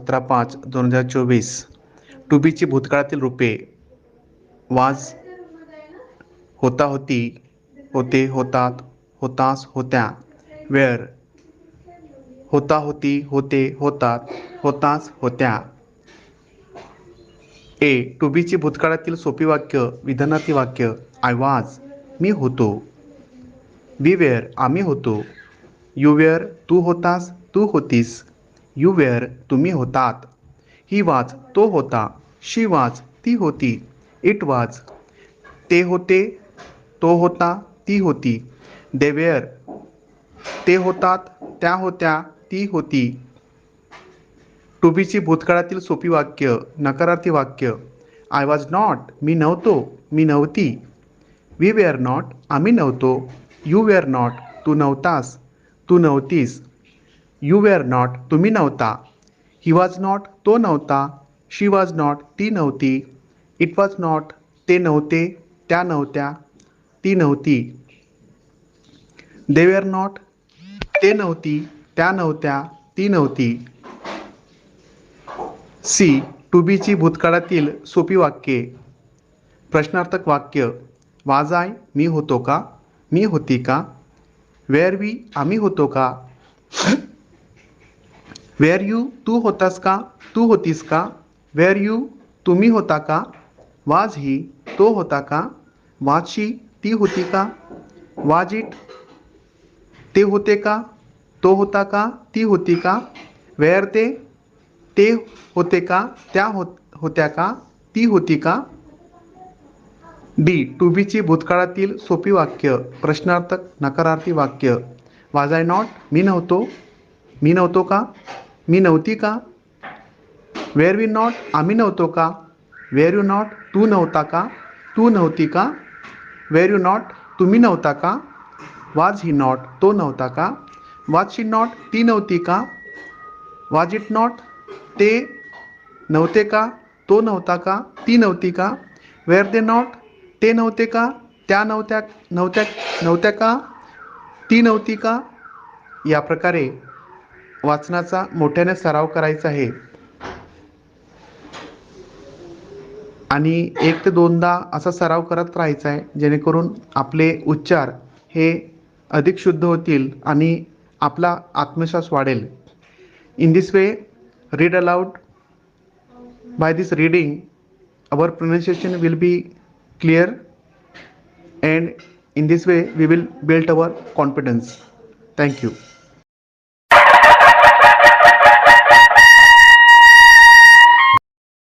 17/5/2024. To बीची भूतकाळातील रूपे: वाज, होता, होती, होते, होतात, होतास, होत्या. वेअर, होता, होती, होते, होतात, होतास, होत्या. ए. टू बीची भूतकाळातील सोपी वाक्य विधानार्थी वाक्य: आय वाज, मी होतो. वी वेअर, आम्ही होतो. यू वेअर, तू होतास, तू होतीस. यू वेअर, तुम्ही होतात. ही वाज, तो होता. शी वाज, ती होती. इट वाज, ते होते, तो होता, ती होती. दे वेअर, ते होतात, त्या होत्या, ती होती. टू बीची भूतकाळातील सोपी वाक्य नकारार्थी वाक्य: आय वॉज नॉट, मी नव्हतो, मी नव्हती. वी वेअर नॉट, आम्ही नव्हतो. यू वेअर नॉट, तू नव्हतास, तू नव्हतीस. यू वेअर नॉट, तुम्ही नव्हता. ही वॉज नॉट, तो नव्हता. शी वॉज नॉट, ती नव्हती. इट वॉज नॉट, ते नव्हते, त्या नव्हत्या, ती नव्हती. दे वेअर नॉट, ते नव्हती, त्या नव्हत्या, ती नव्हती. सी. टू बीची भूतकाळातील सोपी वाक्ये प्रश्नार्थक वाक्य: वाज आय, मी होतो का, मी होती का. वेअर वी, आम्ही होतो का. वेअर यू, तू होतास का, तू होतीस का. वेअर यू, तुम्ही होता का. वाज ही, तो होता का. वाज शी, ती होती का. वाज इट, ते होते का, तो होता का, ती होती का. वेअर ते होते का, त्या होत्या का, ती होती का. डी. टू बीची भूतकाळातील सोपी वाक्य प्रश्नार्थक नकारार्थी वाक्य: वाज आय नॉट, मी नव्हतो, मी नव्हतो का, मी नव्हती का. वेअर वी नॉट, आम्ही नव्हतो का. वेअर यू नॉट, तू नव्हता का, तू नव्हती का. वेअर यू नॉट, तुम्ही नव्हता का. वाज ही नॉट, तो नव्हता का. वाज शी नॉट, ती नव्हती का. वाज इट नॉट, ते नव्हते का, तो नव्हता का, ती नव्हती का. वेअर दे नॉट, ते नव्हते का, त्या नव्हत्या का, ती नव्हती का. या प्रकारे वाचनाचा मोठ्याने सराव करायचा आहे आणि 1 ते 2दा असा सराव करत राहायचा आहे, जेणेकरून आपले उच्चार हे अधिक शुद्ध होतील आणि आपला आत्मविश्वास वाढेल. In this way, read aloud. By this reading, our pronunciation will be clear, and in this way we will build our confidence. Thank you.